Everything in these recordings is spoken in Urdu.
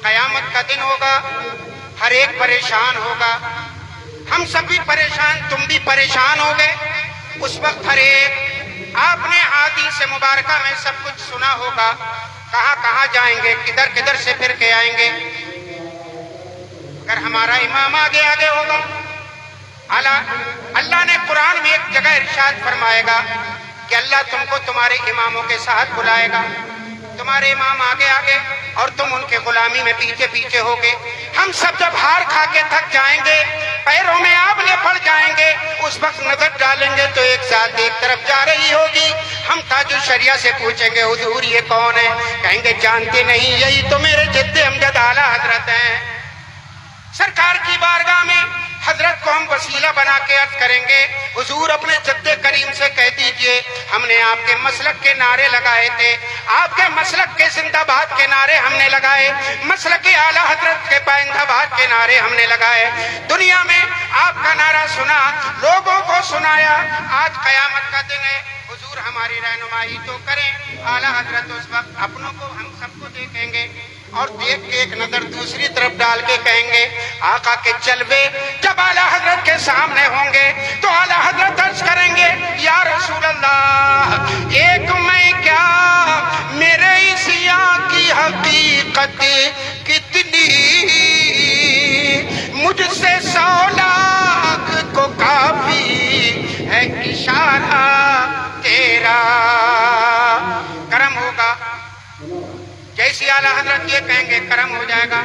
قیامت کا دن ہوگا، ہر ایک پریشان ہوگا، ہم سب بھی پریشان، تم بھی پریشان ہو گئے۔ اس وقت ہر ایک، آپ نے حدیث مبارکہ میں سب کچھ سنا ہوگا، کہاں کہاں جائیں گے، کدھر کدھر سے پھر کے آئیں گے۔ اگر ہمارا امام آگے آگے ہوگا، اللہ نے قرآن میں ایک جگہ ارشاد فرمائے گا کہ اللہ تم کو تمہارے اماموں کے ساتھ بلائے گا، تمہارے امام آگے آگے اور تم ان کے غلامی میں پیچھے پیچھے ہوگے۔ ہم سب جب ہار کھا کے تھک جائیں گے، پیروں میں آبلے پڑ جائیں گے، اس وقت نظر ڈالیں گے تو ایک ساتھ ایک طرف جا رہی ہوگی۔ ہم تاج الشریعہ سے پوچھیں گے حضور یہ کون ہے؟ کہیں گے جانتے نہیں، یہی تو میرے جد امجد اعلیٰ حضرت ہیں۔ سرکار کی بارگاہ میں حضرت کو ہم وسیلہ بنا کے عرض کریں گے حضور اپنے جد کریم سے کہہ دیجئے ہم نے آپ کے مسلک کے نعرے لگائے تھے، آپ کے مسلک کے زندہ باد کے نعرے ہم نے لگائے، مسلک اعلیٰ حضرت کے پائندہ باد کے نعرے ہم نے لگائے، دنیا میں آپ کا نعرہ سنا، لوگوں کو سنایا، آج قیامت کا دن ہے، حضور ہماری رہنمائی تو کریں۔ اعلیٰ حضرت اس وقت اپنوں کو ہم سب کو دیکھیں گے اور دیکھ کے ایک نظر دوسری طرف ڈال کے کہیں گے آقا کے جلوے جب اعلیٰ حضرت کے سامنے ہوں گے تو اعلیٰ حضرت عرض کریں گے یا رسول اللہ ایک میں کیا میرے عیسیٰ کی حقیقت کتنی، مجھ سے 100 لاکھ کو کافی ہے اشارہ تیرا۔ کرم ہوگا، جیسی اعلیٰ حضرت یہ کہیں گے کرم ہو جائے گا۔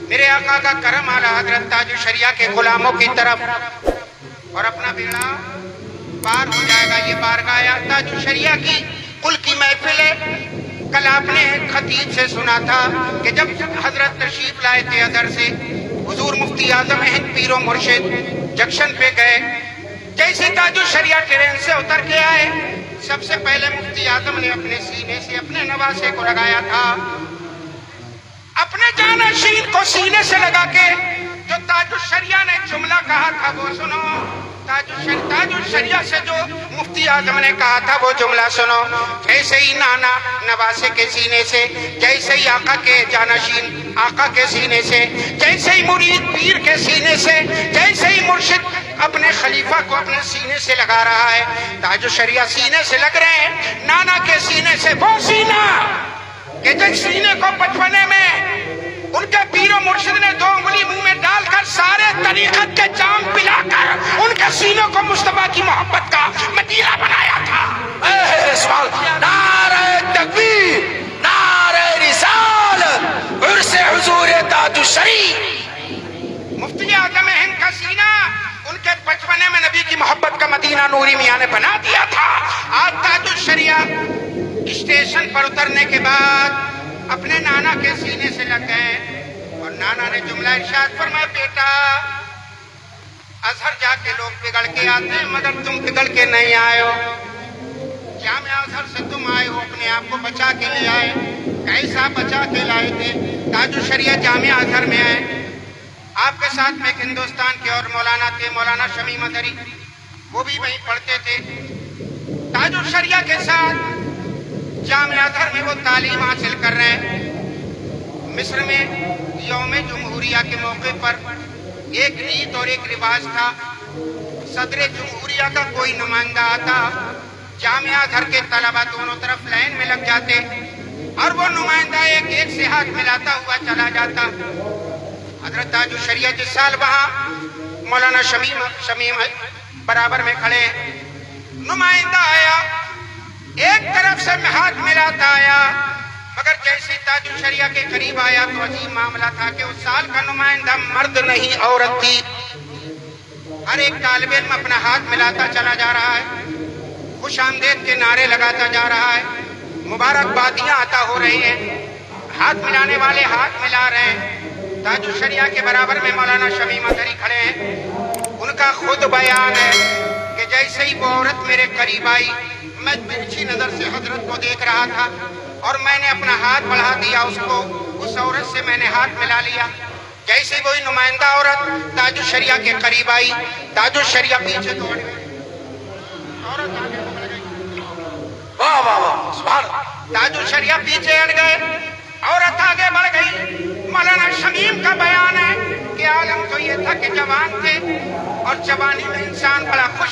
میرے آقا کا کرم اعلیٰ حضرت تاج الشریعہ کے غلاموں کی طرف اور اپنا بیڑا پار ہو جائے گا۔ یہ بارگاہ تاج الشریعہ کی کل کی محفل ہے۔ کل آپ نے ایک خطیب سے سنا تھا کہ جب حضرت تشریف لائے تھے ادھر سے، حضور مفتی اعظم ہند پیر و مرشد جنکشن پہ گئے، جیسے تاج الشریعہ ٹرین سے اتر کے آئے، سب سے پہلے مفتی اعظم نے اپنے سینے سے اپنے نواسے کو لگایا تھا، اپنے جانشین کو سینے سے لگا کے جو تاج الشریعہ نے جملہ کہا تھا وہ سنو، تاج الشریعہ سے جو مفتی اعظم نے کہا تھا وہ جملہ سنو۔ جیسے ہی نانا نواسے کے سینے سے، جیسے ہی آقا کے جانشین آقا کے سینے سے، جیسے ہی مرید پیر کے سینے سے، جیسے ہی مرشد اپنے خلیفہ کو اپنے سینے سے لگا رہا ہے، تاج الشریعہ سینے سے لگ رہے ہیں، نانا کے سینے سے وہ سینہ کہ جس سینے کو بچپنے میں ان کے پیر و مرشد نے 2 انگلی منہ میں ڈال کر سارے طریقت کے جام پلا کر ان کے سینوں کو مصطفیٰ کی محبت کا مدینہ بنایا تھا۔ نعرہ تکبیر، نعرہ رسالت، عرس حضور تاج الشریعہ۔ مفتی اعظم ہند کا سینہ ان کے بچپنے میں نبی کی محبت کا مدینہ نوری میاں نے بنا دیا تھا۔ آج تاج الشریعہ اسٹیشن پر اترنے کے بعد اپنے نانا کے سینے سے لگ گئے اور نانا نے جملہ ارشاد فرمایا بیٹا ازہر جا کے لوگ بگڑ کے آتے ہیں مگر تم بگڑ کے نہیں آئے ہو، جامعہ ازہر سے تم آئے ہو اپنے آپ کو بچا کے لے آئے، کیسا بچا کے لائے تھے؟ تاج الشریعہ جامعہ ازہر میں آئے، آپ کے ساتھ میں ایک ہندوستان کے اور مولانا تھے، مولانا شمیم ازہری، وہ بھی وہیں پڑھتے تھے۔ تاج الشریعہ کے ساتھ جامعہ ازہر میں وہ تعلیم حاصل کر رہے ہیں۔ مصر میں یوم جمہوریہ کے موقع پر ایک ریت اور ایک رواج تھا، صدر جمہوریہ کا کوئی نمائندہ آتا، جامعہ ازہر کے طلبہ دونوں طرف لائن میں لگ جاتے اور وہ نمائندہ ایک سے ہاتھ ملاتا ہوا چلا جاتا۔ حضرت تاج الشریعہ جس سال وہاں مولانا شمیم برابر میں کھڑے ہیں، نمائندہ آیا ایک طرف سے ہاتھ ملاتا آیا، مگر جیسے تاج الشریعہ کے قریب آیا تو عجیب معاملہ تھا کہ اس سال کا نمائندہ مرد نہیں عورت تھی۔ ہر ایک طالب علم اپنا ہاتھ ملاتا چلا جا رہا ہے، خوش آمدید کے نعرے لگاتا جا رہا ہے، مبارکبادیاں عطا ہو رہی ہیں، ہاتھ ملانے والے ہاتھ ملا رہے ہیں۔ تاج الشریعہ کے برابر میں مولانا شمیم ازہری کھڑے ہیں، ان کا خود بیان ہے کہ جیسے ہی وہ عورت میرے قریب آئی میں ترچھی نظر سے حضرت کو دیکھ رہا تھا اور میں نے اپنا ہاتھ بڑھا دیا اس کو، اس عورت سے میں نے ہاتھ ملا لیا۔ جیسے وہی نمائندہ عورت تاج الشریعہ کے قریب آئی، تاج الشریعہ پیچھے دوڑ گئی، عورت آگے بڑھ گئی، واہ واہ واہ سبحان اللہ، تاج الشریعہ پیچھے ہٹ گئے، عورت آگے بڑھ گئی۔ مولانا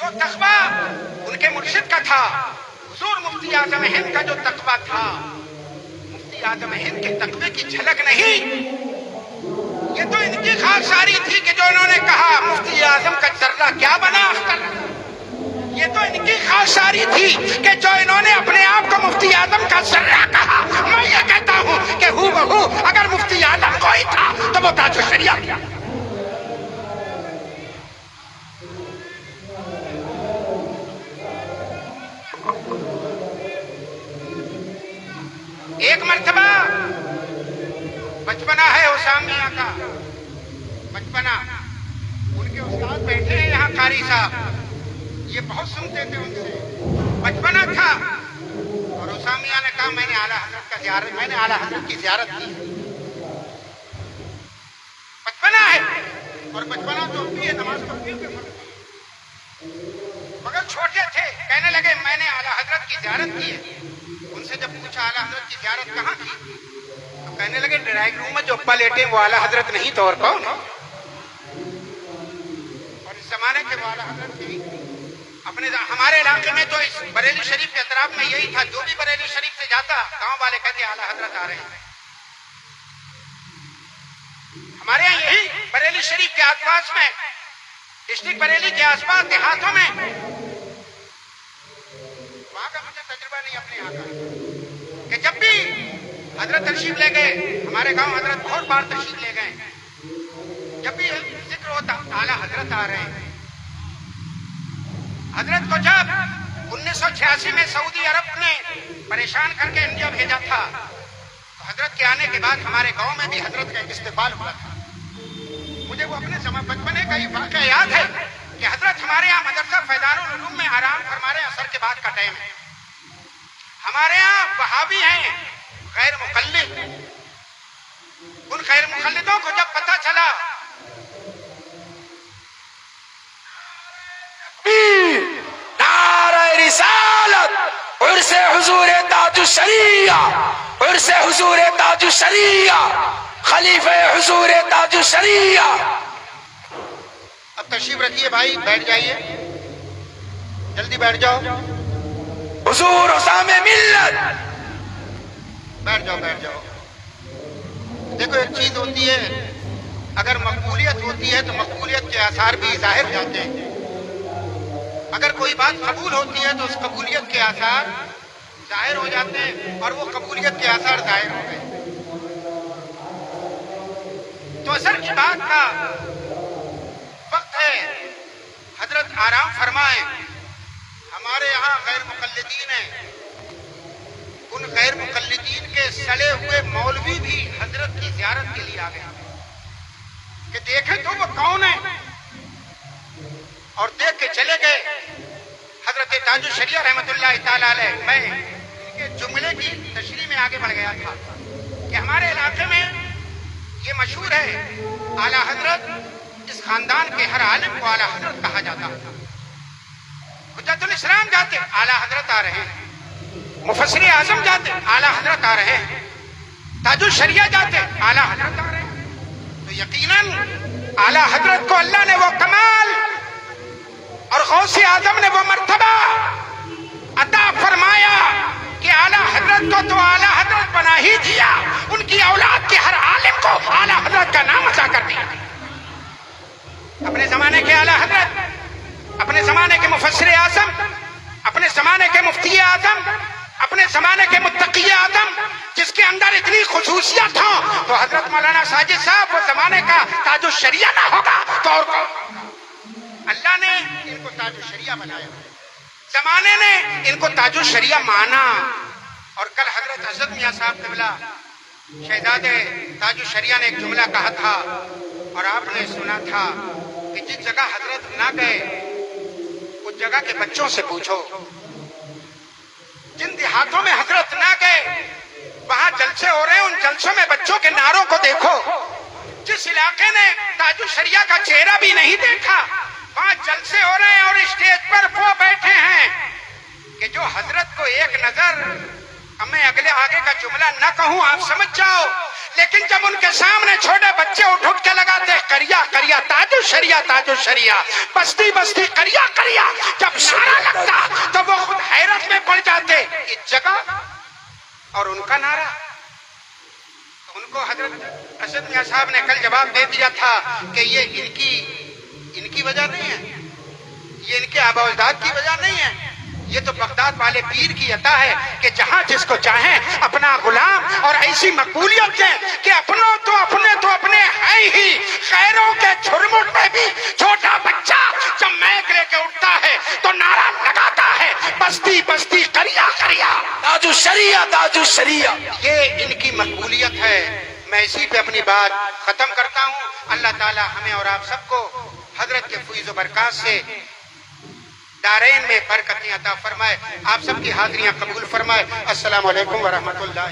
جو تقویٰ ان کے مرشد کا تھا، حضور مفتی اعظم ہند کا جو تقویٰ تھا، مفتی اعظم ہند کے تقوی کی جھلک نہیں، یہ تو ان کی خاکساری تھی کہ جو انہوں نے کہا مفتی اعظم کا ذرہ کیا بنا اختر، یہ تو ان کی خاکساری تھی کہ جو انہوں نے اپنے آپ کو مفتی اعظم کا ذرہ کہا۔ میں یہ کہتا ہوں کہ ہو بہو اگر مفتی اعظم کوئی تھا تو وہ تاج الشریعہ کیا۔ ایک مرتبہ بچپنا ہے حسام میاں کا، بچپنا، ان کے استاد بیٹھے ہیں یہاں قاری صاحب، یہ بہت سنتے تھے ان سے، بچپنا تھا، اور حسام میاں نے کہا میں نے اعلیٰ حضرت کی زیارت کی، بچپنا ہے، اور بچپنا تو بھی ہے، نماز پڑھنے کے مگر چھوٹے تھے، کہنے لگے میں نے اعلیٰ حضرت کی زیارت کی ہے۔ ان سے جب پوچھا اعلیٰ حضرت کی زیارت کہاں کی، تو کہنے لگے ڈرائنگ روم میں جو اوپر لیٹے وہ اعلیٰ حضرت نہیں تو اور کون؟ اور اس زمانے کے وہ اعلیٰ حضرت تھے اپنے ہمارے علاقے میں تو اس بریلی شریف کے اطراف میں یہی تھا، جو بھی بریلی شریف سے جاتا گاؤں والے کہتے اعلیٰ حضرت آ رہے ہیں۔ ہمارے یہاں یہی بریلی شریف کے آس پاس میں، ڈسٹرکٹ بریلی کے آس پاس دیہاتوں میں، وہاں کا مجھے تجربہ نہیں اپنے یہاں کا، کہ جب بھی حضرت تشریف لے گئے، ہمارے گاؤں حضرت بہت بار تشریف لے گئے، جب بھی ذکر ہوتا اعلیٰ حضرت آ رہے ہیں۔ حضرت کو جب 1986 میں سعودی عرب نے پریشان کر کے انڈیا بھیجا تھا، تو حضرت کے آنے کے بعد ہمارے گاؤں میں بھی حضرت کا ایک استقبال ہوا تھا۔ مجھے وہ اپنے بچپنے کا یہ واقعہ یاد ہے کہ حضرت ہمارے یہاں مدرسہ فیضان العلوم میں آرام فرما رہے ہیں، عصر کے بعد کا ٹائم ہے۔ ہمارے یہاں وہابی ہیں غیر مقلد، ان غیر مقلدوں کو جب پتہ چلا نعرہ رسالت، عرس حضور تاج الشریعہ، عرس حضور تاج الشریعہ، خلیفہ حضور تاج الشریعہ۔ اب تشریف رکھیے بھائی، بیٹھ جائیے، جلدی بیٹھ جاؤ، حضور حسام ملت، بیٹھ جاؤ بیٹھ جاؤ۔ دیکھو ایک چیز ہوتی ہے، اگر مقبولیت ہوتی ہے تو مقبولیت کے آثار بھی ظاہر ہو جاتے ہیں، اگر کوئی بات قبول ہوتی ہے تو اس قبولیت کے آثار ظاہر ہو جاتے ہیں، اور وہ قبولیت کے آثار ظاہر ہو گئے۔ تو اثر کی بات کا وقت ہے، حضرت آرام فرمائیں۔ ہمارے یہاں غیر مقلدین ہیں، ان غیر مقلدین کے سڑے ہوئے مولوی بھی حضرت کی زیارت کے لیے آ گئے کہ دیکھیں تو وہ کون ہے، اور دیکھ کے چلے گئے۔ حضرت تاج الشریعہ رحمۃ اللہ تعالی علیہ، میں ان کے جملے کی تشریح میں آگے بڑھ گیا تھا کہ ہمارے علاقے میں یہ مشہور ہے، اعلیٰ حضرت، اس خاندان کے ہر عالم کو اعلیٰ حضرت کہا جاتا ہے۔ حجت الاسلام جاتے اعلیٰ حضرت آ رہے ہیں، مفسر اعظم جاتے اعلیٰ حضرت آ رہے ہیں، تاج الشریعہ جاتے اعلیٰ حضرت آ رہے ہیں۔ تو یقیناً اعلیٰ حضرت کو اللہ نے وہ کمال اور غوث اعظم نے وہ مرتبہ عطا فرمایا کہ اعلیٰ حضرت کو تو اعلیٰ حضرت بنا ہی دیا، ان کی اولاد کے ہر عالم کو اعلیٰ حضرت کا نام عطا کر دیا۔ اپنے زمانے کے اعلیٰ حضرت، اپنے زمانے کے مفسر اعظم، اپنے زمانے کے مفتی اعظم، اپنے زمانے کے متقی اعظم، جس کے اندر اتنی خصوصیت ہوں، تو حضرت مولانا ساجد صاحب وہ زمانے کا تاج الشریعہ نہ ہوگا تو اور کون؟ اللہ نے ان کو تاج الشریعہ بنایا، زمانے نے ان کو تاج الشریعہ مانا۔ اور کل حضرت حضرت میاں صاحب قبلہ شہزاد تاج الشریعہ نے ایک جملہ کہا تھا، اور آپ نے سنا تھا کہ جس جگہ حضرت نہ گئے اس جگہ کے بچوں سے پوچھو، جن دیہاتوں میں حضرت نہ گئے وہاں جلسے ہو رہے ہیں، ان جلسوں میں بچوں کے نعروں کو دیکھو۔ جس علاقے نے تاج الشریعہ کا چہرہ بھی نہیں دیکھا وہاں جلسے ہو رہے ہیں، اور اسٹیج پر وہ بیٹھے ہیں کہ جو حضرت کو ایک نظر اب میں اگلے آگے کا جملہ نہ کہوں، آپ سمجھ جاؤ، لیکن جب ان کے سامنے چھوٹے بچے اٹھ کے لگاتے کریا کریا تاج الشریعہ بستی بستی کریا کریا، جب نعرہ لگتا تو وہ خود حیرت میں پڑ جاتے، اس جگہ اور ان کا نعرہ۔ ان کو حضرت اسد میاں صاحب نے کل جواب دے دیا تھا کہ یہ ان کی وجہ نہیں ہے، یہ ان کے آباء و اجداد کی وجہ نہیں ہے، یہ تو بغداد والے پیر کی عطا ہے کہ جہاں جس کو چاہیں اپنا غلام، اور ایسی مقبولیت دیں کہ اپنے ہیں ہی، غیروں کے جھرمٹ میں بھی چھوٹا بچہ جب میک لے کے اٹھتا ہے تو نعرہ لگاتا ہے بستی بستی کریا کریا تاج الشریعہ۔ یہ ان کی مقبولیت ہے۔ میں اسی پہ اپنی بات ختم کرتا ہوں۔ اللہ تعالی ہمیں اور آپ سب کو حضرت کے فیض و برکات سے دارین میں برکتیں عطا فرمائے، آپ سب کی حاضریاں قبول فرمائے۔ السلام علیکم ورحمۃ اللہ۔